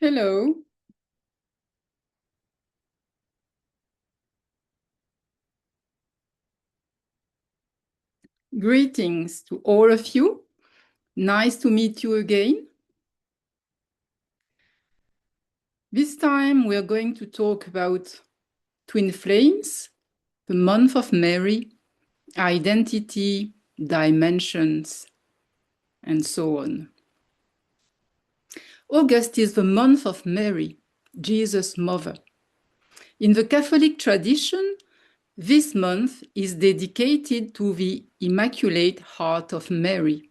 Hello. Greetings to all of you. Nice to meet you again. This time we are going to talk about twin flames, the month of Mary, identity, dimensions, and so on. August is the month of Mary, Jesus' mother. In the Catholic tradition, this month is dedicated to the Immaculate Heart of Mary.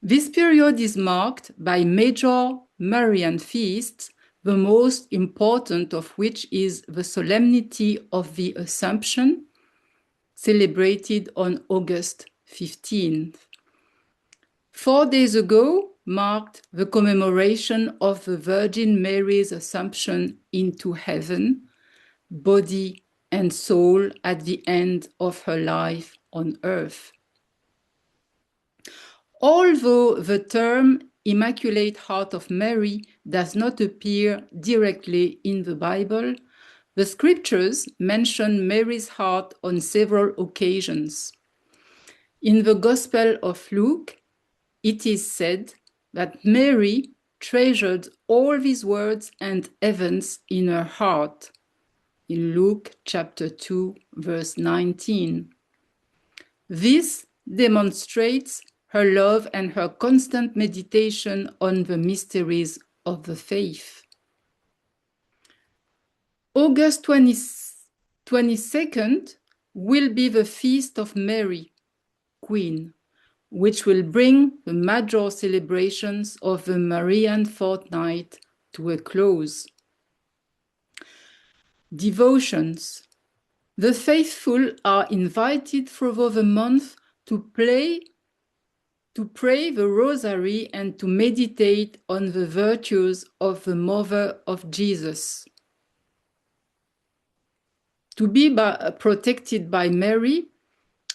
This period is marked by major Marian feasts, the most important of which is the Solemnity of the Assumption, celebrated on August 15th. 4 days ago marked the commemoration of the Virgin Mary's Assumption into heaven, body and soul at the end of her life on earth. Although the term Immaculate Heart of Mary does not appear directly in the Bible, the scriptures mention Mary's heart on several occasions. In the Gospel of Luke, it is said that Mary treasured all these words and events in her heart, in Luke chapter 2, verse 19. This demonstrates her love and her constant meditation on the mysteries of the faith. August 22nd will be the Feast of Mary, Queen, which will bring the major celebrations of the Marian fortnight to a close. Devotions. The faithful are invited throughout the month to pray the rosary and to meditate on the virtues of the Mother of Jesus. To be protected by Mary,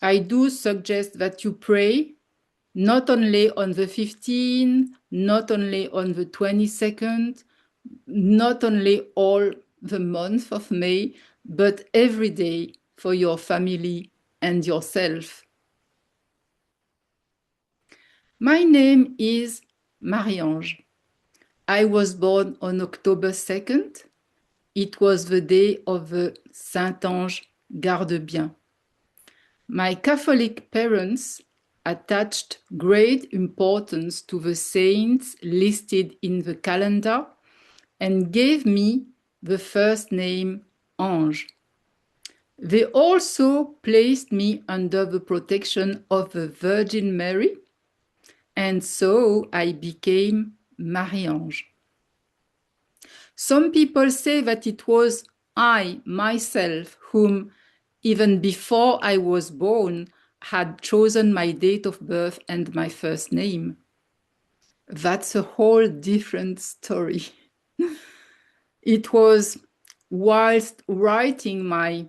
I do suggest that you pray not only on the 15th, not only on the 22nd, not only all the month of May, but every day for your family and yourself. My name is Marie-Ange. I was born on October 2nd. It was the day of the Saint-Ange Garde-Bien. My Catholic parents attached great importance to the saints listed in the calendar and gave me the first name Ange. They also placed me under the protection of the Virgin Mary, and so I became Marie-Ange. Some people say that it was I, myself, whom, even before I was born, had chosen my date of birth and my first name. That's a whole different story. It was whilst writing my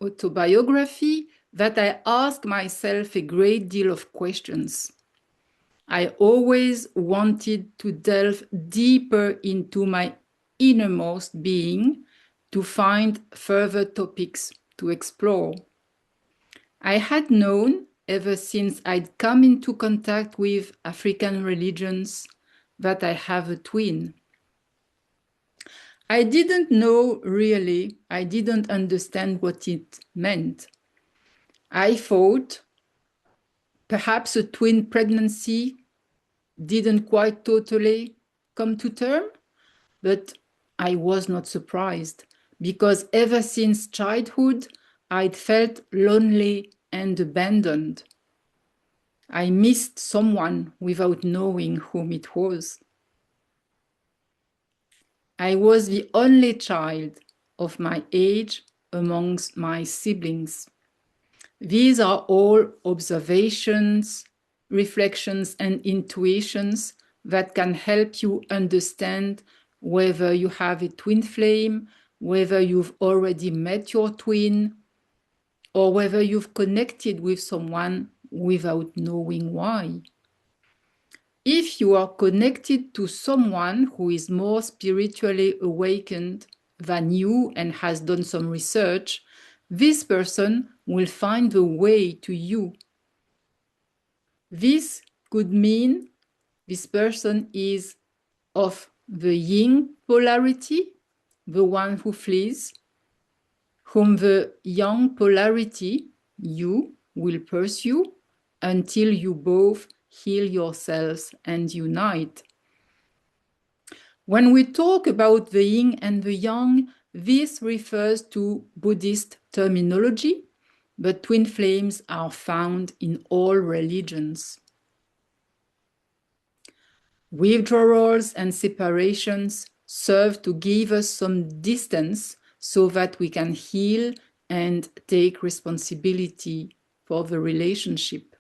autobiography that I asked myself a great deal of questions. I always wanted to delve deeper into my innermost being to find further topics to explore. I had known, ever since I'd come into contact with African religions, that I have a twin. I didn't know really, I didn't understand what it meant. I thought perhaps a twin pregnancy didn't quite totally come to term, but I was not surprised because ever since childhood, I'd felt lonely and abandoned. I missed someone without knowing whom it was. I was the only child of my age amongst my siblings. These are all observations, reflections, and intuitions that can help you understand whether you have a twin flame, whether you've already met your twin, or whether you've connected with someone without knowing why. If you are connected to someone who is more spiritually awakened than you and has done some research, this person will find the way to you. This could mean this person is of the yin polarity, the one who flees, whom the yang polarity, you, will pursue until you both heal yourselves and unite. When we talk about the yin and the yang, this refers to Buddhist terminology, but twin flames are found in all religions. Withdrawals and separations serve to give us some distance so that we can heal and take responsibility for the relationship.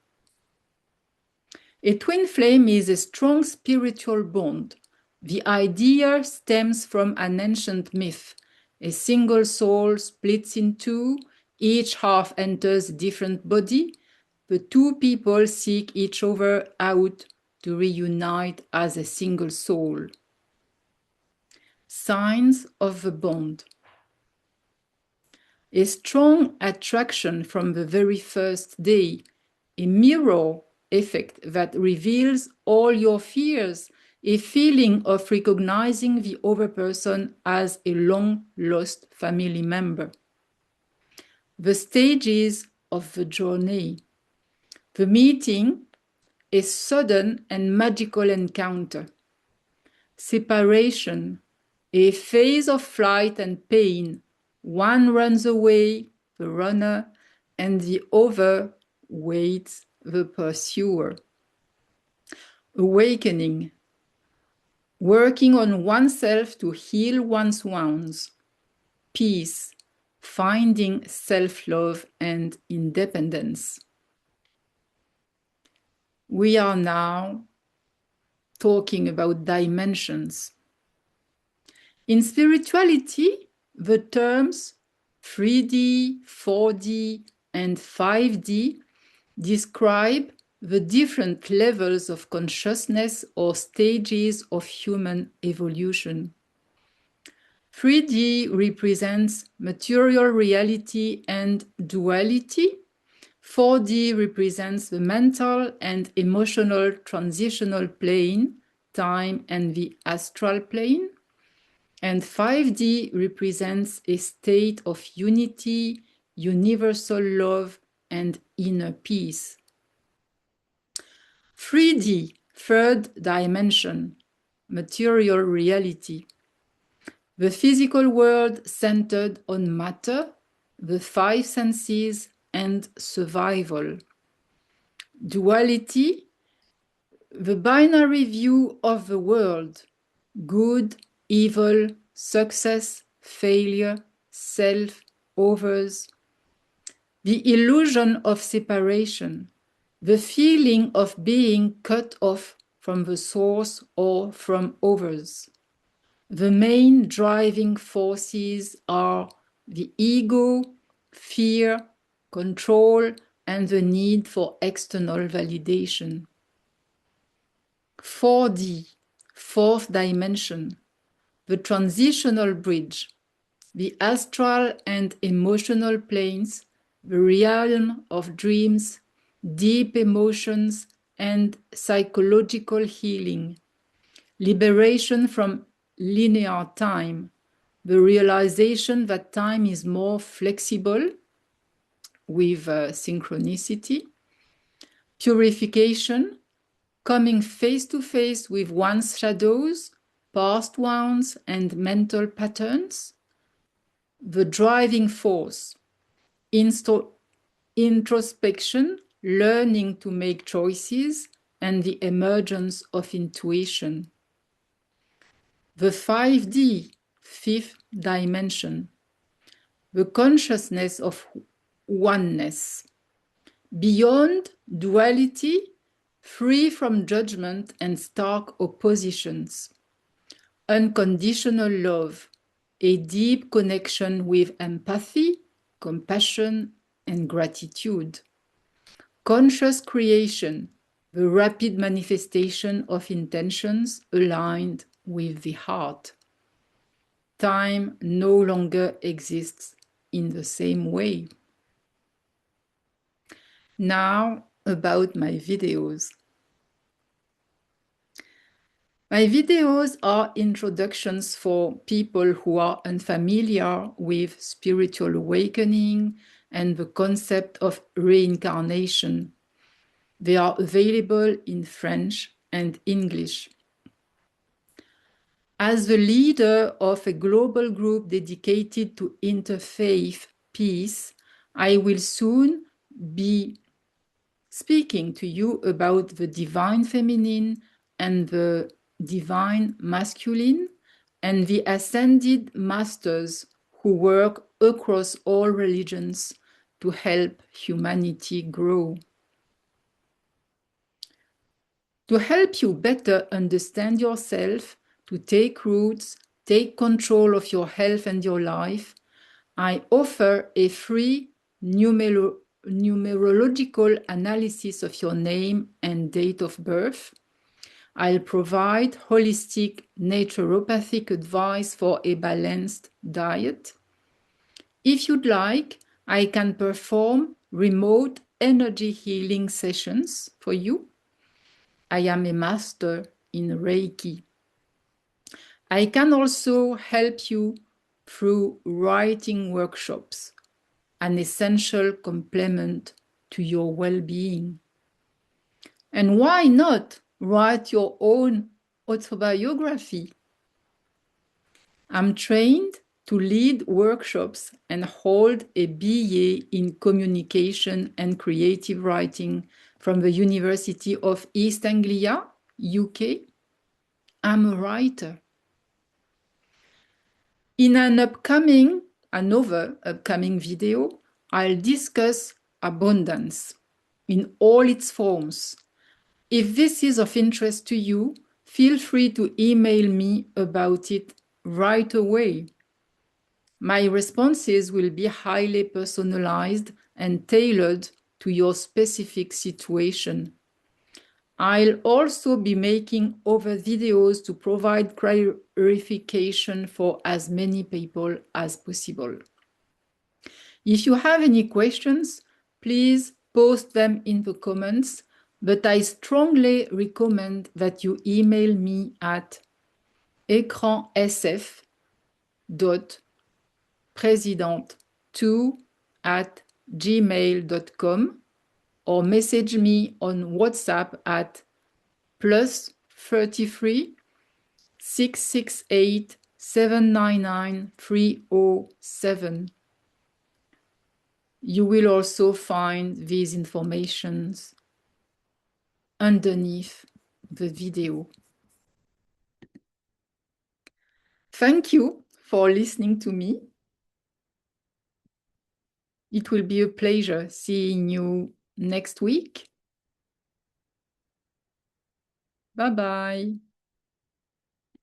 A twin flame is a strong spiritual bond. The idea stems from an ancient myth. A single soul splits in two, each half enters a different body. The two people seek each other out to reunite as a single soul. Signs of the bond. A strong attraction from the very first day, a mirror effect that reveals all your fears, a feeling of recognizing the other person as a long-lost family member. The stages of the journey. The meeting, a sudden and magical encounter. Separation, a phase of flight and pain. One runs away, the runner, and the other waits, the pursuer. Awakening, working on oneself to heal one's wounds. Peace, finding self-love and independence. We are now talking about dimensions. In spirituality, the terms 3D, 4D, and 5D describe the different levels of consciousness or stages of human evolution. 3D represents material reality and duality. 4D represents the mental and emotional transitional plane, time, and the astral plane. And 5D represents a state of unity, universal love, and inner peace. 3D, third dimension, material reality. The physical world centered on matter, the five senses, and survival. Duality, the binary view of the world, good, evil, success, failure, self, others. The illusion of separation, the feeling of being cut off from the source or from others. The main driving forces are the ego, fear, control, and the need for external validation. 4D, fourth dimension, the transitional bridge, the astral and emotional planes, the realm of dreams, deep emotions, and psychological healing, liberation from linear time, the realization that time is more flexible with synchronicity, purification, coming face to face with one's shadows, past wounds, and mental patterns, the driving force, introspection, learning to make choices, and the emergence of intuition. The 5D, fifth dimension, the consciousness of oneness, beyond duality, free from judgment and stark oppositions, unconditional love, a deep connection with empathy, compassion, and gratitude, conscious creation, the rapid manifestation of intentions aligned with the heart. Time no longer exists in the same way. Now, about my videos. My videos are introductions for people who are unfamiliar with spiritual awakening and the concept of reincarnation. They are available in French and English. As the leader of a global group dedicated to interfaith peace, I will soon be speaking to you about the divine feminine and the divine masculine and the ascended masters who work across all religions to help humanity grow. To help you better understand yourself, to take roots, take control of your health and your life, I offer a free numerological analysis of your name and date of birth. I'll provide holistic naturopathic advice for a balanced diet. If you'd like, I can perform remote energy healing sessions for you. I am a master in Reiki. I can also help you through writing workshops, an essential complement to your well-being. And why not write your own autobiography? I'm trained to lead workshops and hold a BA in communication and creative writing from the University of East Anglia, UK. I'm a writer. In another upcoming video, I'll discuss abundance in all its forms. If this is of interest to you, feel free to email me about it right away. My responses will be highly personalized and tailored to your specific situation. I'll also be making other videos to provide clarification for as many people as possible. If you have any questions, please post them in the comments, but I strongly recommend that you email me at ecransf.president2@gmail.com or message me on WhatsApp at +33 668 799 307. You will also find these informations underneath the video. Thank you for listening to me. It will be a pleasure seeing you next week. Bye-bye.